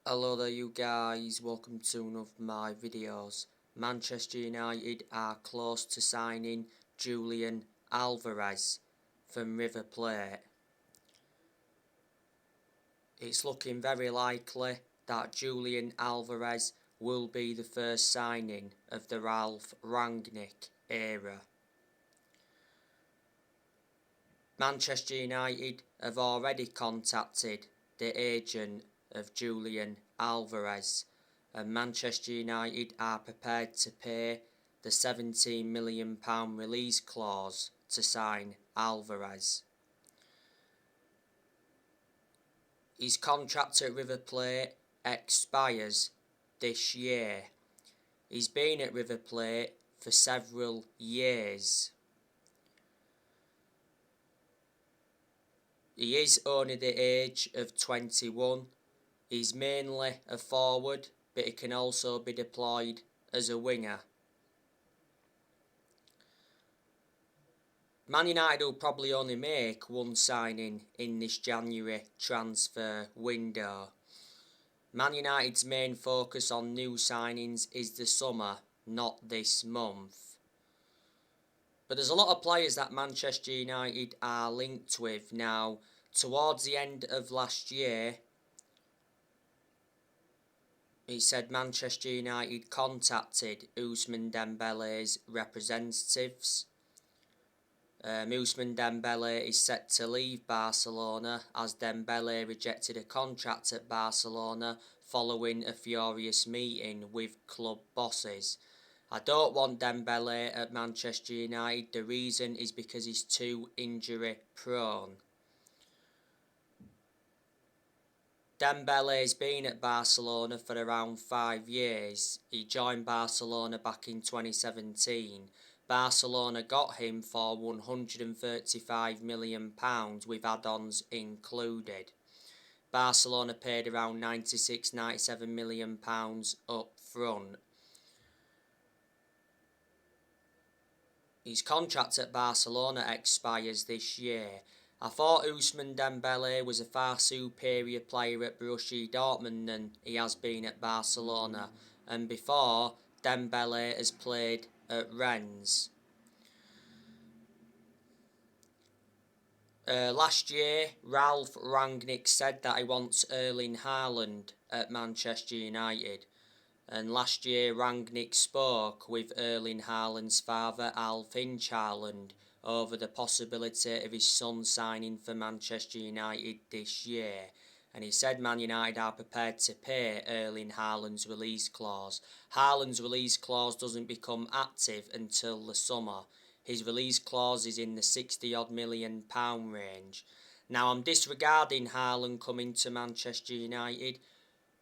Hello there you guys, welcome to one of my videos. Manchester United are close to signing Julian Alvarez from River Plate. It's looking very likely that Julian Alvarez will be the first signing of the Ralph Rangnick era. Manchester United have already contacted the agent of Julian Alvarez, and Manchester United are prepared to pay the £17 million release clause to sign Alvarez. His contract at River Plate expires this year. He's been at River Plate for several years. He is only the age of 21. He's mainly a forward, but he can also be deployed as a winger. Man United will probably only make one signing in this January transfer window. Man United's main focus on new signings is the summer, not this month. But there's a lot of players that Manchester United are linked with now. Towards the end of last year, it said Manchester United contacted Ousmane Dembele's representatives. Ousmane Dembele is set to leave Barcelona as Dembele rejected a contract at Barcelona following a furious meeting with club bosses. I don't want Dembele at Manchester United. The reason is because he's too injury prone. Dembele has been at Barcelona for around 5 years. He joined Barcelona back in 2017. Barcelona got him for £135 million with add-ons included. Barcelona paid around £96–97 million up front. His contract at Barcelona expires this year. I thought Ousmane Dembele was a far superior player at Borussia Dortmund than he has been at Barcelona, and before, Dembele has played at Rennes. Last year, Ralph Rangnick said that he wants Erling Haaland at Manchester United. And last year, Rangnick spoke with Erling Haaland's father, Alf Haaland, over the possibility of his son signing for Manchester United this year. And he said Man United are prepared to pay Erling Haaland's release clause. Haaland's release clause doesn't become active until the summer. His release clause is in the £60-odd million range. Now, I'm disregarding Haaland coming to Manchester United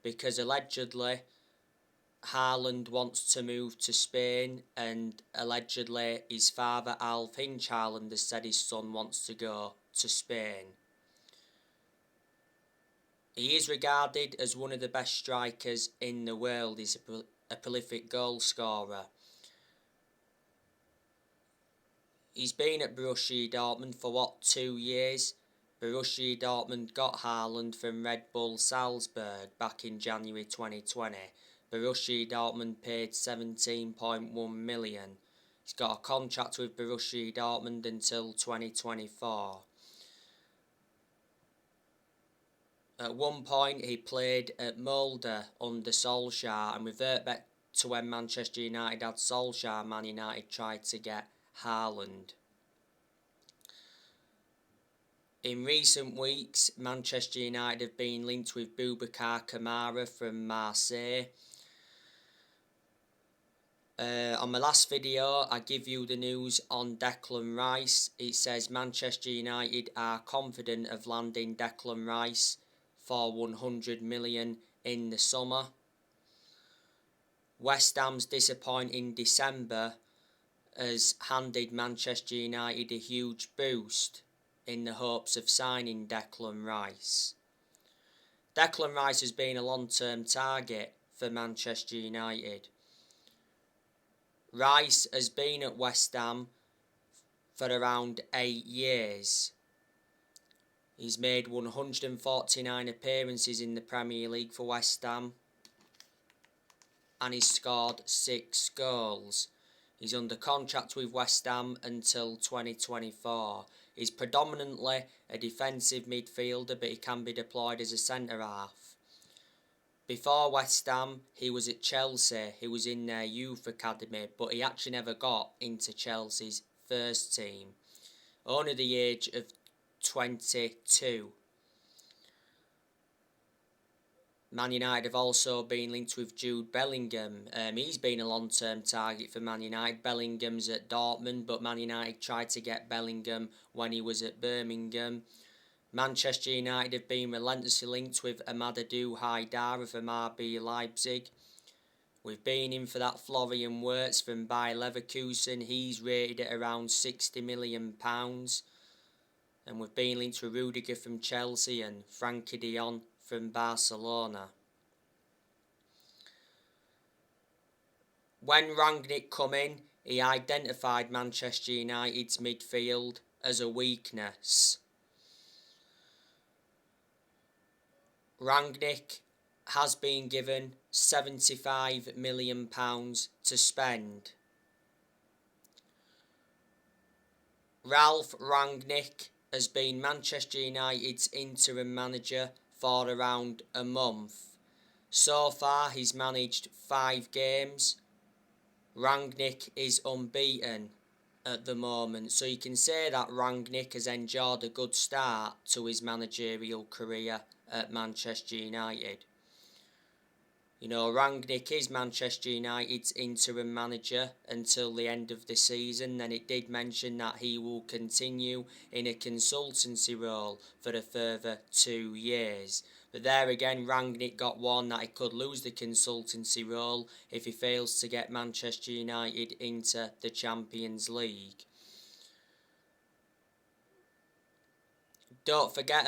because allegedly Haaland wants to move to Spain, and allegedly his father Alf Haaland has said his son wants to go to Spain. He is regarded as one of the best strikers in the world. He's a prolific goal scorer. He's been at Borussia Dortmund for 2 years? Borussia Dortmund got Haaland from Red Bull Salzburg back in January 2020. Borussia Dortmund paid £17.1 million. He's got a contract with Borussia Dortmund until 2024. At one point he played at Molde under Solskjaer, and revert back to when Manchester United had Solskjaer, Man United tried to get Haaland. In recent weeks, Manchester United have been linked with Boubacar Kamara from Marseille. On my last video, I give you the news on Declan Rice. It says Manchester United are confident of landing Declan Rice for £100 million in the summer. West Ham's disappointing December has handed Manchester United a huge boost in the hopes of signing Declan Rice. Declan Rice has been a long-term target for Manchester United. Rice has been at West Ham for around 8 years. He's made 149 appearances in the Premier League for West Ham, and he's scored 6 goals. He's under contract with West Ham until 2024. He's predominantly a defensive midfielder, but he can be deployed as a centre-half. Before West Ham, he was at Chelsea. He was in their youth academy, but he actually never got into Chelsea's first team. Only the age of 22. Man United have also been linked with Jude Bellingham. He's been a long-term target for Man United. Bellingham's at Dortmund, but Man United tried to get Bellingham when he was at Birmingham. Manchester United have been relentlessly linked with Amadou Haidara from RB Leipzig. We've been in for that Florian Wirtz from Bayer Leverkusen. He's rated at around £60 million. And we've been linked with Rudiger from Chelsea and Frankie de Jong from Barcelona. When Rangnick come in, he identified Manchester United's midfield as a weakness. Rangnick has been given £75 million to spend. Ralph Rangnick has been Manchester United's interim manager for around a month. So far he's managed 5 games. Rangnick is unbeaten at the moment, so you can say that Rangnick has enjoyed a good start to his managerial career at Manchester United. You know, Rangnick is Manchester United's interim manager until the end of the season. Then it did mention that he will continue in a consultancy role for a further 2 years. But there again, Rangnick got warned that he could lose the consultancy role if he fails to get Manchester United into the Champions League. Don't forget,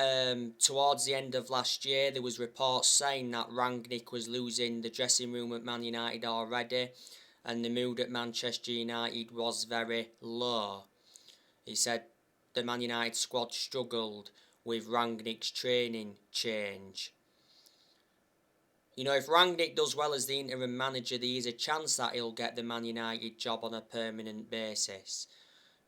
towards the end of last year, there was reports saying that Rangnick was losing the dressing room at Man United already, and the mood at Manchester United was very low. He said the Man United squad struggled with Rangnick's training change. You know, if Rangnick does well as the interim manager, there is a chance that he'll get the Man United job on a permanent basis.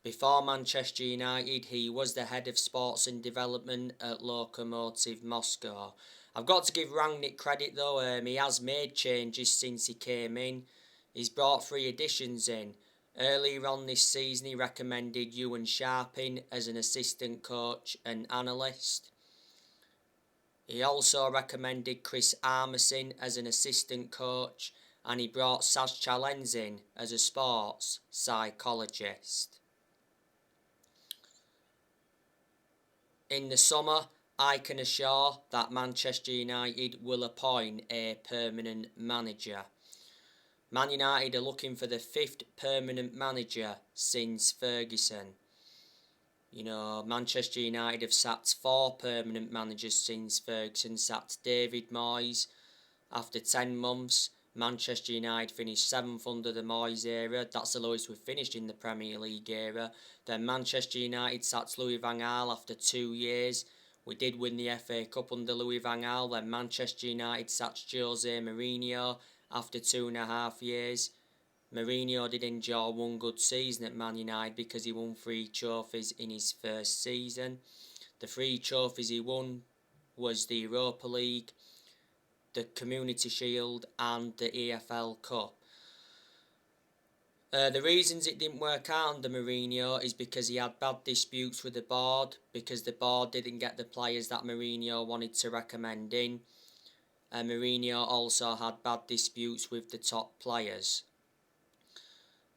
Before Manchester United, he was the head of sports and development at Lokomotiv Moscow. I've got to give Rangnick credit though, he has made changes since he came in. He's brought 3 additions in. Earlier on this season, he recommended Ewan Sharping as an assistant coach and analyst. He also recommended Chris Armisen as an assistant coach, and he brought Saz Chalens in as a sports psychologist. In the summer, I can assure that Manchester United will appoint a permanent manager. Man United are looking for the 5th permanent manager since Ferguson. You know, Manchester United have sacked 4 permanent managers since Ferguson sacked David Moyes. After 10 months, Manchester United finished 7th under the Moyes era. That's the lowest we've finished in the Premier League era. Then Manchester United sacked Louis van Gaal after 2 years. We did win the FA Cup under Louis van Gaal. Then Manchester United sacked Jose Mourinho after 2.5 years. Mourinho did enjoy 1 good season at Man United because he won 3 trophies in his first season. The 3 trophies he won was the Europa League, the Community Shield and the EFL Cup. The reasons it didn't work out under Mourinho is because he had bad disputes with the board, because the board didn't get the players that Mourinho wanted to recommend in. Mourinho also had bad disputes with the top players.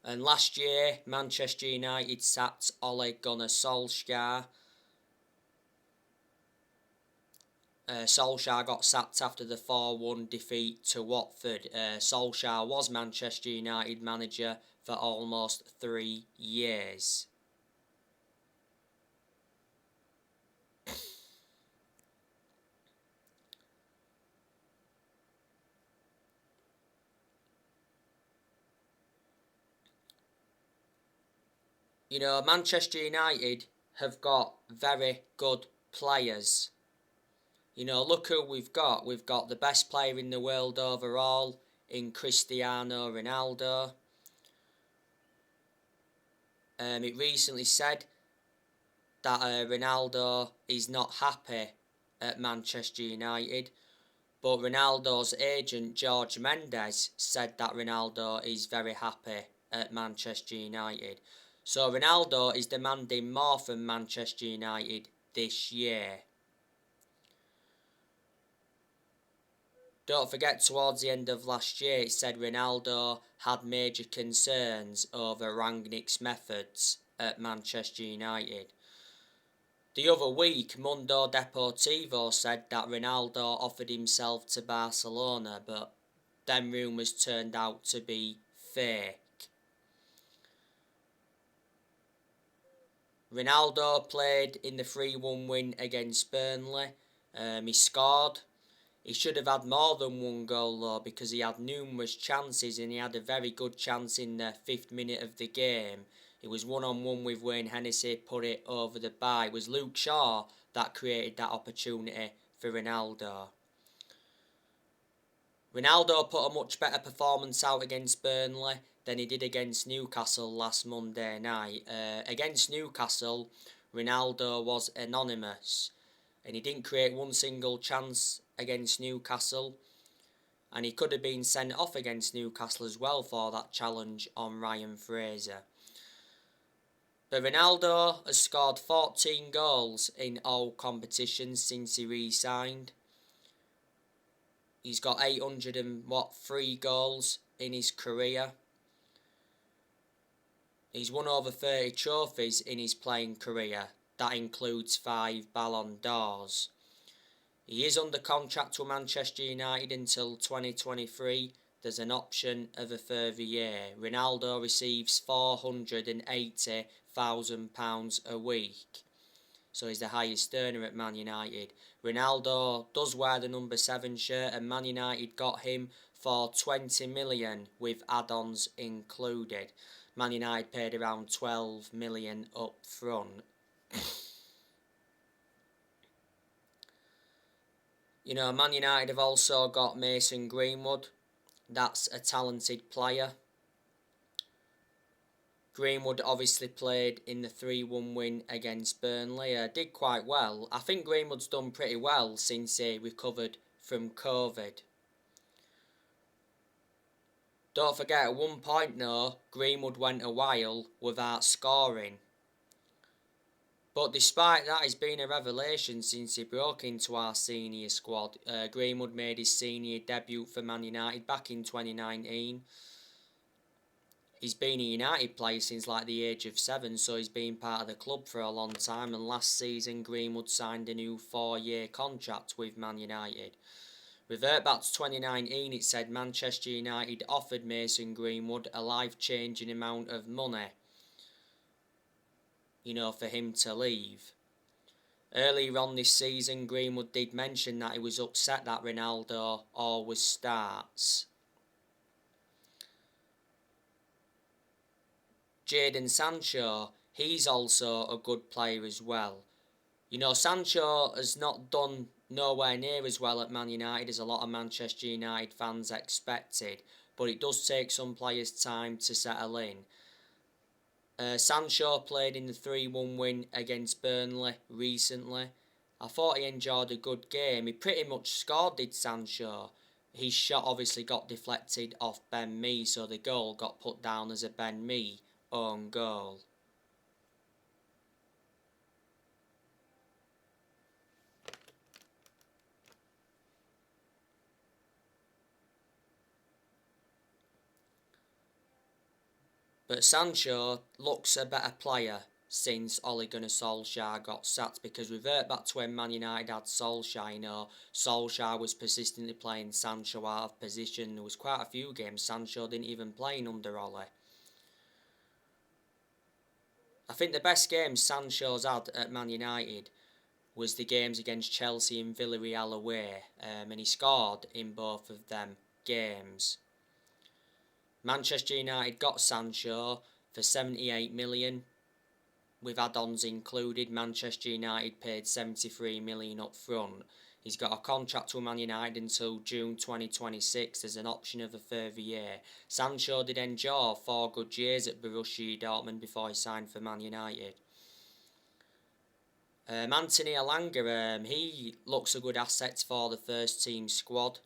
And last year, Manchester United sacked Ole Gunnar Solskjaer. Solskjaer got sacked after the 4-1 defeat to Watford. Solskjaer was Manchester United manager for almost 3 years. You know, Manchester United have got very good players. You know, look who we've got. We've got the best player in the world overall in Cristiano Ronaldo. It recently said that Ronaldo is not happy at Manchester United, but Ronaldo's agent George Mendes said that Ronaldo is very happy at Manchester United. So Ronaldo is demanding more from Manchester United this year. Don't forget, towards the end of last year, it said Ronaldo had major concerns over Rangnick's methods at Manchester United. The other week, Mundo Deportivo said that Ronaldo offered himself to Barcelona, but them rumours turned out to be fake. Ronaldo played in the 3-1 win against Burnley. He scored. He should have had more than one goal though, because he had numerous chances, and he had a very good chance in the 5th minute of the game. It was one-on-one with Wayne Hennessy, put it over the bar. It was Luke Shaw that created that opportunity for Ronaldo. Ronaldo put a much better performance out against Burnley than he did against Newcastle last Monday night. Against Newcastle, Ronaldo was anonymous, and he didn't create one single chance against Newcastle, and he could have been sent off against Newcastle as well for that challenge on Ryan Fraser. But Ronaldo has scored 14 goals in all competitions since he re-signed. He's got 803 goals in his career. He's won over 30 trophies in his playing career. That includes 5 Ballon d'Ors. He is under contract with Manchester United until 2023. There's an option of a further year. Ronaldo receives £480,000 a week, so he's the highest earner at Man United. Ronaldo does wear the number 7 shirt, and Man United got him for 20 million with add-ons included. Man United paid around 12 million up front. You know, Man United have also got Mason Greenwood. That's a talented player. Greenwood obviously played in the 3-1 win against Burnley. Did quite well. I think Greenwood's done pretty well since he recovered from COVID. Don't forget, at one point though, Greenwood went a while without scoring. But despite that, he's been a revelation since he broke into our senior squad. Greenwood made his senior debut for Man United back in 2019. He's been a United player since like the age of 7, so he's been part of the club for a long time. And last season, Greenwood signed a new 4-year contract with Man United. Revert back to 2019, it said Manchester United offered Mason Greenwood a life-changing amount of money, you know, for him to leave. Earlier on this season, Greenwood did mention that he was upset that Ronaldo always starts. Jadon Sancho, he's also a good player as well. You know, Sancho has not done nowhere near as well at Man United as a lot of Manchester United fans expected, but it does take some players time to settle in. Sancho played in the 3-1 win against Burnley recently. I thought he enjoyed a good game. He pretty much scored, did Sancho. His shot obviously got deflected off Ben Mee, so the goal got put down as a Ben Mee own goal. But Sancho looks a better player since Ole Gunnar Solskjaer got sacked, because revert back to when Man United had Solskjaer, you know, Solskjaer was persistently playing Sancho out of position. There was quite a few games Sancho didn't even play in under Ole. I think the best game Sancho's had at Man United was the games against Chelsea and Villarreal away, and he scored in both of them games. Manchester United got Sancho for 78 million. with add-ons included. Manchester United paid 73 million up front. He's got a contract with Man United until June 2026. There's an option of a further year. Sancho did endure 4 good years at Borussia Dortmund before he signed for Man United. Anthony Alanga, he looks a good asset for the first team squad.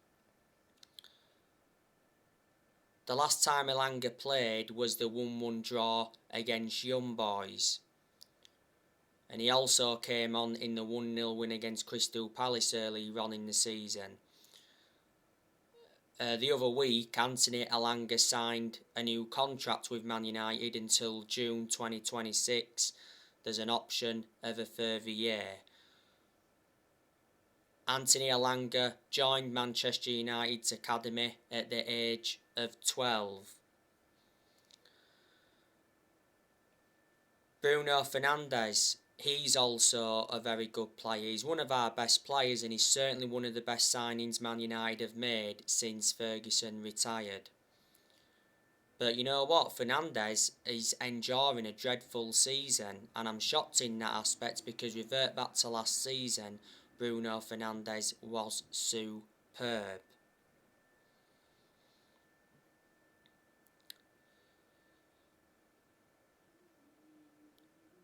The last time Alanga played was the 1-1 draw against Young Boys. And he also came on in the 1-0 win against Crystal Palace earlier on in the season. The other week, Anthony Alanga signed a new contract with Man United until June 2026. There's an option of a further year. Anthony Alanga joined Manchester United's academy at the age of 12. Bruno Fernandez, he's also a very good player. He's one of our best players, and he's certainly one of the best signings Man United have made since Ferguson retired. But you know what? Fernandez is enduring a dreadful season, and I'm shocked in that aspect because revert back to last season, Bruno Fernandez was superb.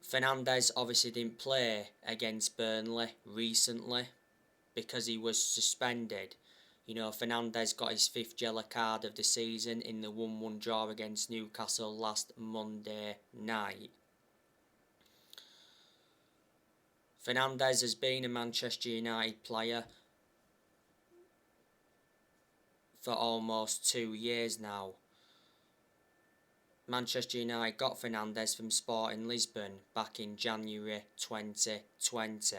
Fernandez obviously didn't play against Burnley recently because he was suspended. You know, Fernandez got his 5th yellow card of the season in the 1-1 draw against Newcastle last Monday night. Fernandez has been a Manchester United player for almost 2 years now. Manchester United got Fernandez from Sporting Lisbon back in January 2020.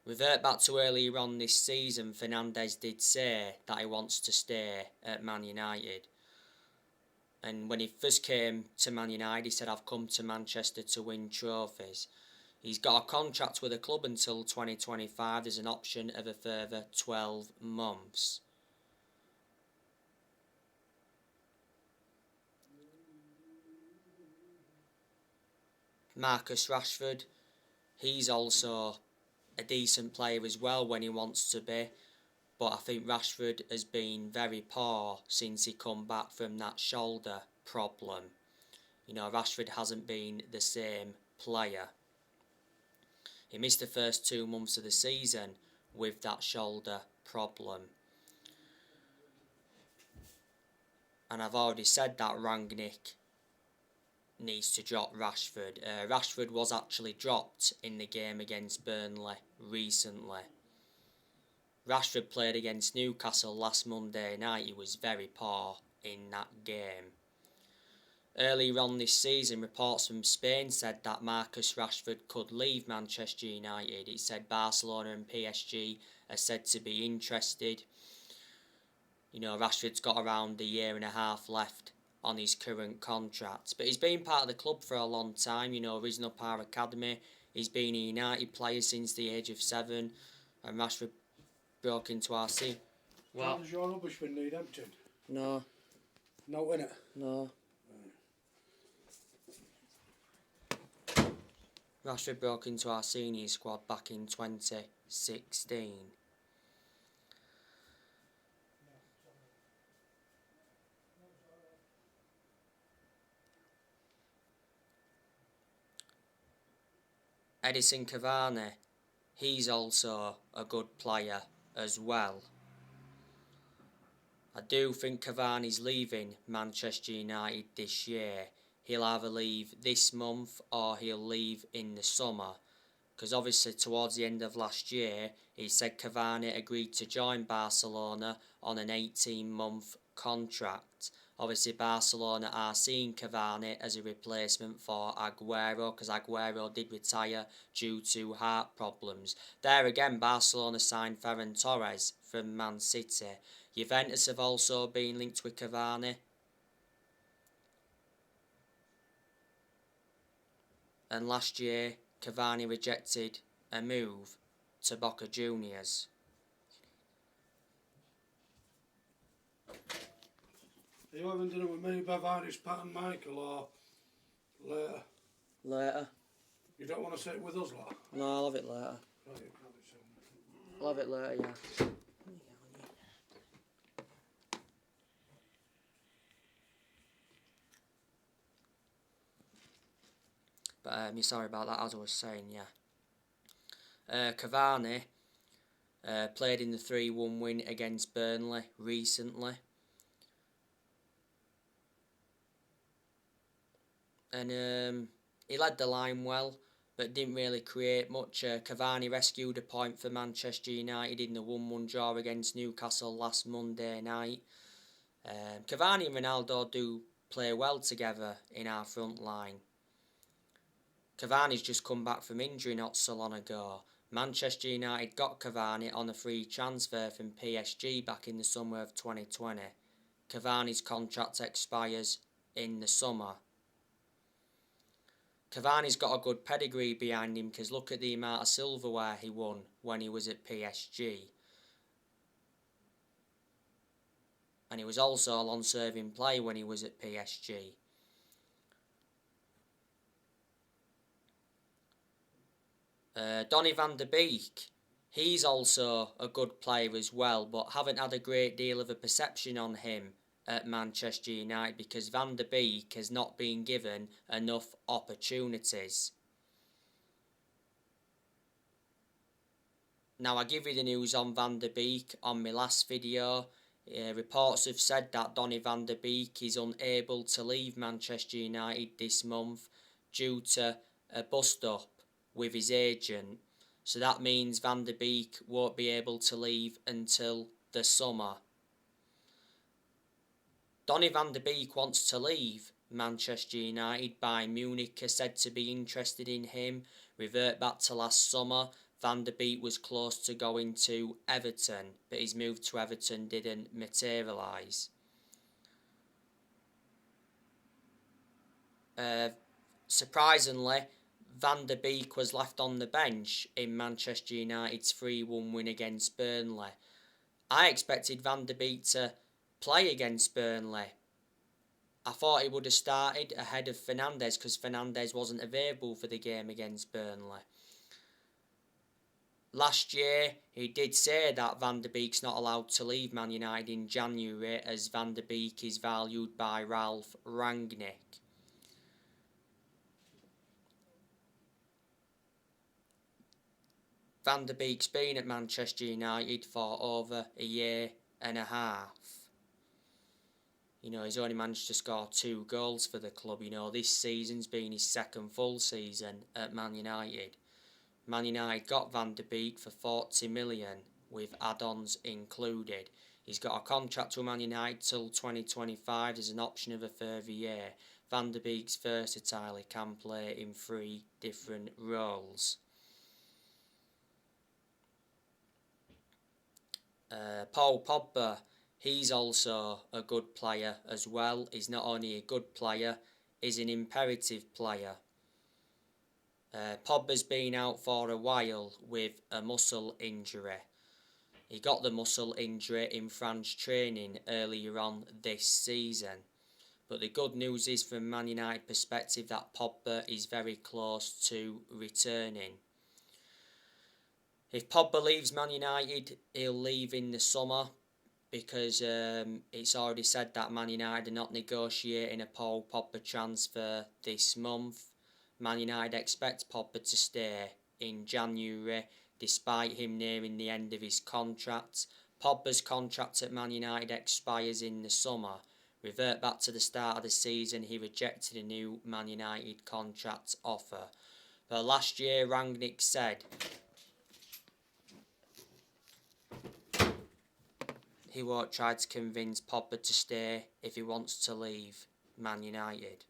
Revert back to earlier on this season, Fernandez did say that he wants to stay at Man United. And when he first came to Man United, he said, "I've come to Manchester to win trophies." He's got a contract with the club until 2025. There's an option of a further 12 months. Marcus Rashford, he's also a decent player as well when he wants to be, but I think Rashford has been very poor since he come back from that shoulder problem. You know, Rashford hasn't been the same player. He missed the first 2 months of the season with that shoulder problem. And I've already said that Rangnick needs to drop Rashford. Rashford was actually dropped in the game against Burnley recently. Rashford played against Newcastle last Monday night. He was very poor in that game. Earlier on this season, reports from Spain said that Marcus Rashford could leave Manchester United. It said Barcelona and PSG are said to be interested. You know, Rashford's got around a year and a half left on his current contract. But he's been part of the club for a long time, you know, risen up our academy. He's been a United player since the age of 7, and Rashford broke into our scene. What? Does your rubbish bin need emptying? No. No, innit? No. Rashford broke into our senior squad back in 2016. Edison Cavani, he's also a good player as well. I do think Cavani's leaving Manchester United this year. He'll either leave this month or he'll leave in the summer. Because obviously towards the end of last year, he said Cavani agreed to join Barcelona on an 18-month contract. Obviously Barcelona are seeing Cavani as a replacement for Aguero, because Aguero did retire due to heart problems. There again, Barcelona signed Ferran Torres from Man City. Juventus have also been linked with Cavani. And last year, Cavani rejected a move to Boca Juniors. Are you having dinner with me, Bev, Iris, Pat and Michael, or later? Later. You don't want to sit with us, lot? No, I'll have it later. No, you can't have it soon. I'll have it later, yeah. But sorry about that, as I was saying, yeah. Cavani played in the 3-1 win against Burnley recently. And he led the line well, but didn't really create much. Cavani rescued a point for Manchester United in the 1-1 draw against Newcastle last Monday night. Cavani and Ronaldo do play well together in our front line. Cavani's just come back from injury not so long ago. Manchester United got Cavani on a free transfer from PSG back in the summer of 2020. Cavani's contract expires in the summer. Cavani's got a good pedigree behind him because look at the amount of silverware he won when he was at PSG. And he was also a long-serving player when he was at PSG. Donny van de Beek, he's also a good player as well, but haven't had a great deal of a perception on him at Manchester United because Van de Beek has not been given enough opportunities. Now, I give you the news on Van de Beek on my last video. Reports have said that Donny van de Beek is unable to leave Manchester United this month due to a bust-up with his agent. So that means Van de Beek won't be able to leave until the summer. Donny van de Beek wants to leave Manchester United. Bayern Munich are said to be interested in him. Revert back to last summer, Van de Beek was close to going to Everton, but his move to Everton didn't materialise. Surprisingly, Van de Beek was left on the bench in Manchester United's 3-1 win against Burnley. I expected Van de Beek to play against Burnley. I thought he would have started ahead of Fernandez because Fernandez wasn't available for the game against Burnley. Last year, he did say that Van de Beek's not allowed to leave Man United in January as Van de Beek is valued by Ralf Rangnick. Van de Beek's been at Manchester United for over a year and a half. You know, he's only managed to score 2 goals for the club. You know, this season's been his second full season at Man United. Man United got Van de Beek for 40 million, with add-ons included. He's got a contract with Man United till 2025. There's an option of a further year. Van de Beek's versatile. He can play in 3 different roles. Paul Pogba, he's also a good player as well. He's not only a good player, he's an imperative player. Pogba's been out for a while with a muscle injury. He got the muscle injury in France training earlier on this season. But the good news is from Man United perspective that Pogba is very close to returning. If Pogba leaves Man United, he'll leave in the summer because it's already said that Man United are not negotiating a Paul Pogba transfer this month. Man United expect Pogba to stay in January despite him nearing the end of his contract. Pogba's contract at Man United expires in the summer. Revert back to the start of the season, he rejected a new Man United contract offer. But last year, Rangnick said he won't try to convince Pogba to stay if he wants to leave Man United.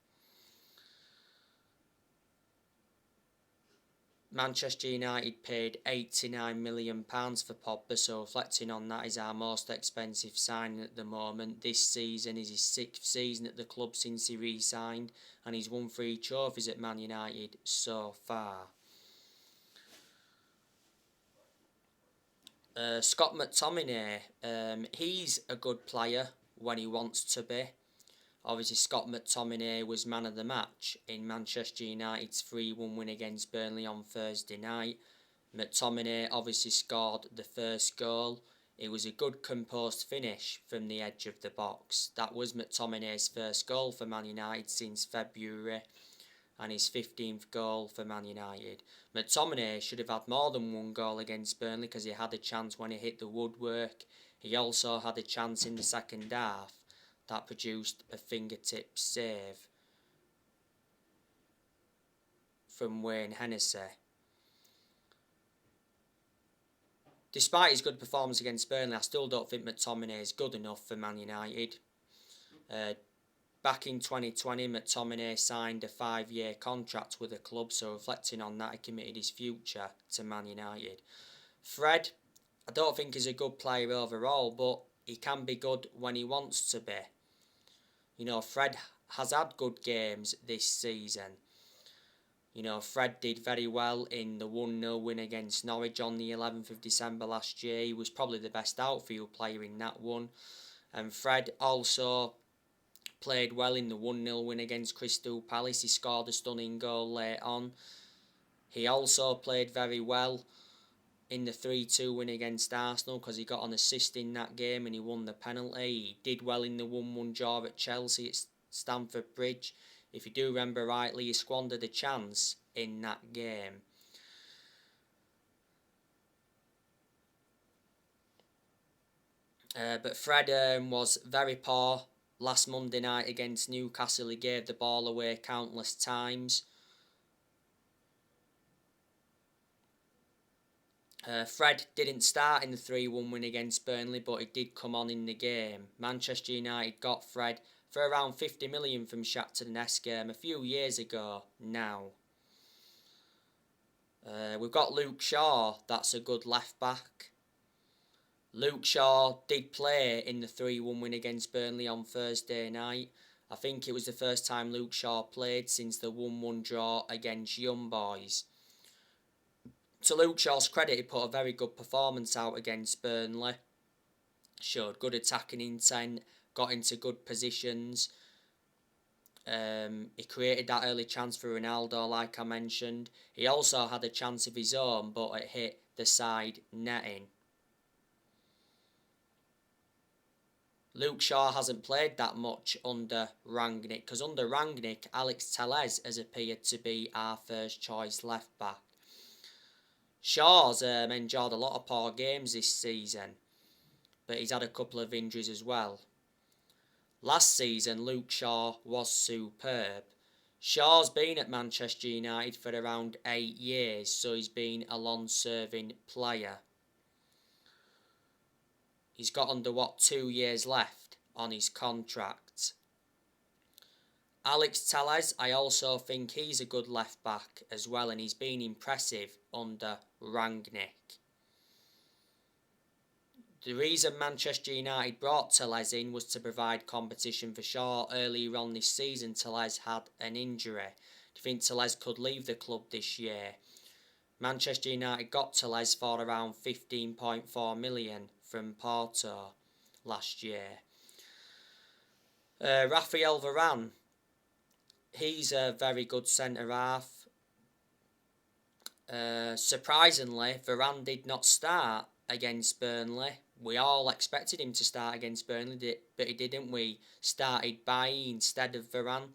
Manchester United paid £89 million for Pogba, so reflecting on that is our most expensive signing at the moment. This season is his 6th season at the club since he re-signed, and he's won 3 trophies at Man United so far. Scott McTominay, he's a good player when he wants to be. Obviously, Scott McTominay was man of the match in Manchester United's 3-1 win against Burnley on Thursday night. McTominay obviously scored the first goal. It was a good composed finish from the edge of the box. That was McTominay's first goal for Man United since February, and his 15th goal for Man United. McTominay should have had more than one goal against Burnley because he had a chance when he hit the woodwork. He also had a chance in the second half that produced a fingertip save from Wayne Hennessy. Despite his good performance against Burnley, I still don't think McTominay is good enough for Man United. Back in 2020, McTominay signed a 5-year contract with the club, so reflecting on that, he committed his future to Man United. Fred, I don't think he's a good player overall, but he can be good when he wants to be. You know, Fred has had good games this season. You know, Fred did very well in the 1-0 win against Norwich on the 11th of December last year. He was probably the best outfield player in that one. And Fred also played well in the 1-0 win against Crystal Palace. He scored a stunning goal late on. He also played very well in the 3-2 win against Arsenal because he got an assist in that game and he won the penalty. He did well in the 1-1 draw at Chelsea at Stamford Bridge. If you do remember rightly, he squandered a chance in that game. But Fred was very poor last Monday night against Newcastle. He gave the ball away countless times. Fred didn't start in the 3-1 win against Burnley, but he did come on in the game. Manchester United got Fred for around 50 million from Shakhtar Donetsk a few years ago now. We've got Luke Shaw, that's a good left back. Luke Shaw did play in the 3-1 win against Burnley on Thursday night. I think it was the first time Luke Shaw played since the 1-1 draw against Young Boys. To Luke Shaw's credit, he put a very good performance out against Burnley. Showed good attacking intent, got into good positions. He created that early chance for Ronaldo, like I mentioned. He also had a chance of his own, but it hit the side netting. Luke Shaw hasn't played that much under Rangnick, because under Rangnick, Alex Telles has appeared to be our first choice left back. Shaw's enjoyed a lot of poor games this season, but he's had a couple of injuries as well. Last season, Luke Shaw was superb. Shaw's been at Manchester United for around 8 years, so he's been a long-serving player. He's got under 2 years left on his contract. Alex Telles, I also think he's a good left back as well, and he's been impressive under Rangnick. The reason Manchester United brought Telles in was to provide competition for Shaw. Earlier on this season, Telles had an injury. Do you think Telles could leave the club this year? Manchester United got Telles for around 15.4 million from Porto last year. Raphael Varane, he's a very good centre-half. Surprisingly, Varane did not start against Burnley. We all expected him to start against Burnley, but he didn't. We started Bailly instead of Varane.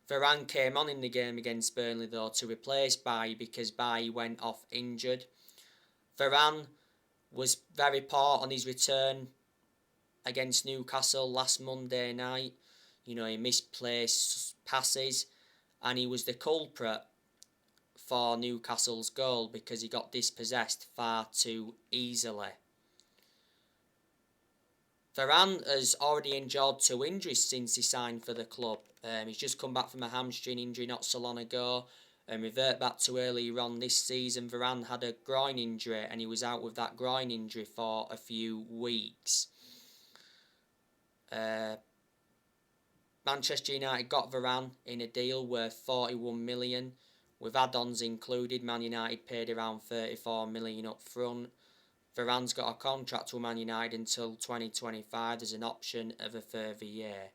Varane came on in the game against Burnley though to replace Bailly because Bailly went off injured. Varane was very poor on his return against Newcastle last Monday night. You know, he misplaced passes and he was the culprit for Newcastle's goal because he got dispossessed far too easily. Varane has already endured 2 injuries since he signed for the club. He's just come back from a hamstring injury not so long ago and revert back to earlier on this season. Varane had a groin injury and he was out with that groin injury for a few weeks. Manchester United got Varane in a deal worth 41 million. With add-ons included, Man United paid around 34 million up front. Varane's got a contract with Man United until 2025. There's an option of a further year.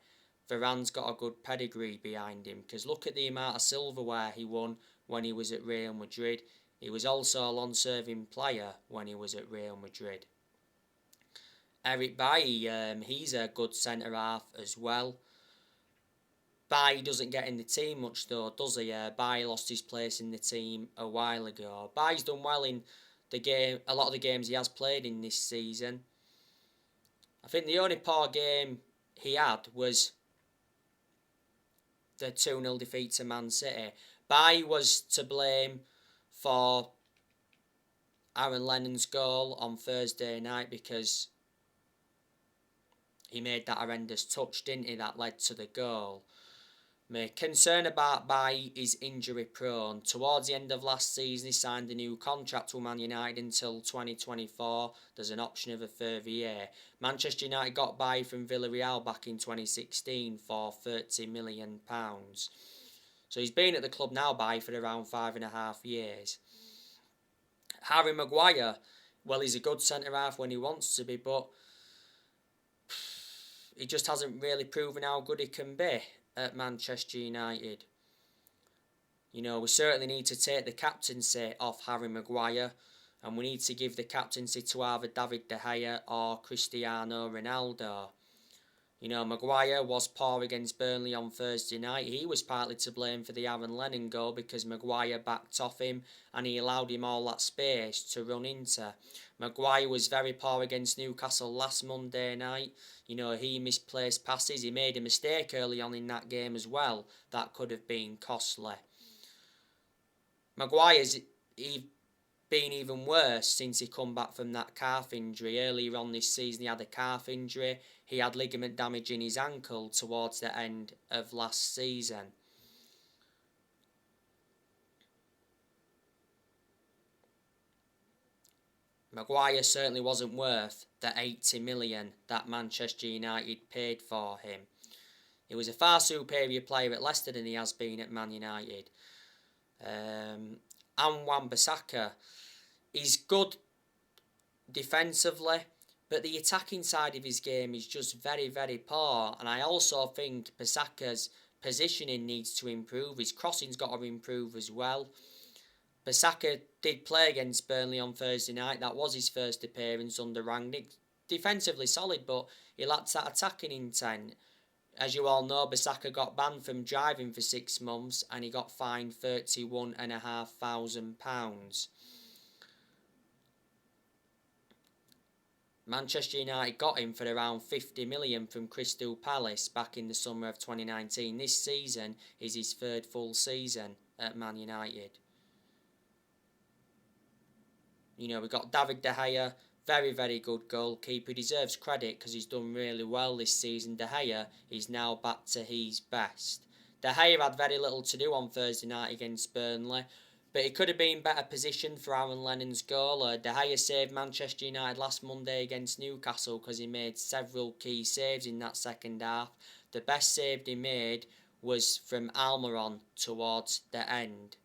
Varane's got a good pedigree behind him, because look at the amount of silverware he won when he was at Real Madrid. He was also a long-serving player when he was at Real Madrid. Eric Bailly, he's a good centre-half as well. Bailly doesn't get in the team much though, does he? Bailly lost his place in the team a while ago. Bailly's done well in the game, a lot of the games he has played in this season. I think the only poor game he had was the 2-0 defeat to Man City. Bailly was to blame for Aaron Lennon's goal on Thursday night, because he made that horrendous touch, didn't he, that led to the goal. My concern about Bailly is injury prone. Towards the end of last season, he signed a new contract with Man United until 2024. There's an option of a further year. Manchester United got Bailly from Villarreal back in 2016 for £30 million. So he's been at the club now, Bailly, for around 5.5 years. Harry Maguire, well, he's a good centre-half when he wants to be, but he just hasn't really proven how good he can be at Manchester United. You know, we certainly need to take the captaincy off Harry Maguire, and we need to give the captaincy to either David De Gea or Cristiano Ronaldo. You know, Maguire was poor against Burnley on Thursday night. He was partly to blame for the Aaron Lennon goal, because Maguire backed off him and he allowed him all that space to run into. Maguire was very poor against Newcastle last Monday night. You know, he misplaced passes. He made a mistake early on in that game as well. That could have been costly. Maguire's been even worse since he come back from that calf injury. Earlier on this season he had a calf injury. He had ligament damage in his ankle towards the end of last season. Maguire certainly wasn't worth the 80 million that Manchester United paid for him. He was a far superior player at Leicester than he has been at Man United. And Wan-Bissaka, he's good defensively, but the attacking side of his game is just very, very poor. And I also think Bissaka's positioning needs to improve. His crossing's got to improve as well. Bissaka did play against Burnley on Thursday night. That was his first appearance under Rangnick. Defensively solid, but he lacks that attacking intent. As you all know, Bissaka got banned from driving for 6 months and he got fined £31,500. Manchester United got him for around 50 million from Crystal Palace back in the summer of 2019. This season is his 3rd full season at Man United. You know, we got David De Gea, very, very good goalkeeper. He deserves credit because he's done really well this season. De Gea is now back to his best. De Gea had very little to do on Thursday night against Burnley, but he could have been better positioned for Aaron Lennon's goal. De Gea saved Manchester United last Monday against Newcastle because he made several key saves in that second half. The best save he made was from Almiron towards the end.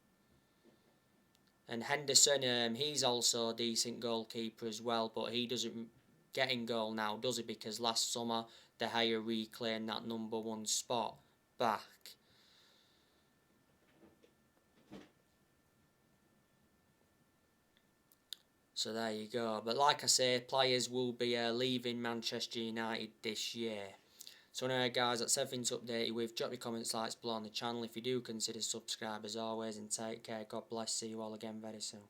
And Henderson, he's also a decent goalkeeper as well, but he doesn't get in goal now, does he? Because last summer, De Gea reclaimed that number 1 spot back. So there you go. But like I say, players will be leaving Manchester United this year. So anyway guys, that's everything to update you with. Drop your comments, likes below on the channel if you do consider subscribe as always, and take care. God bless. See you all again very soon.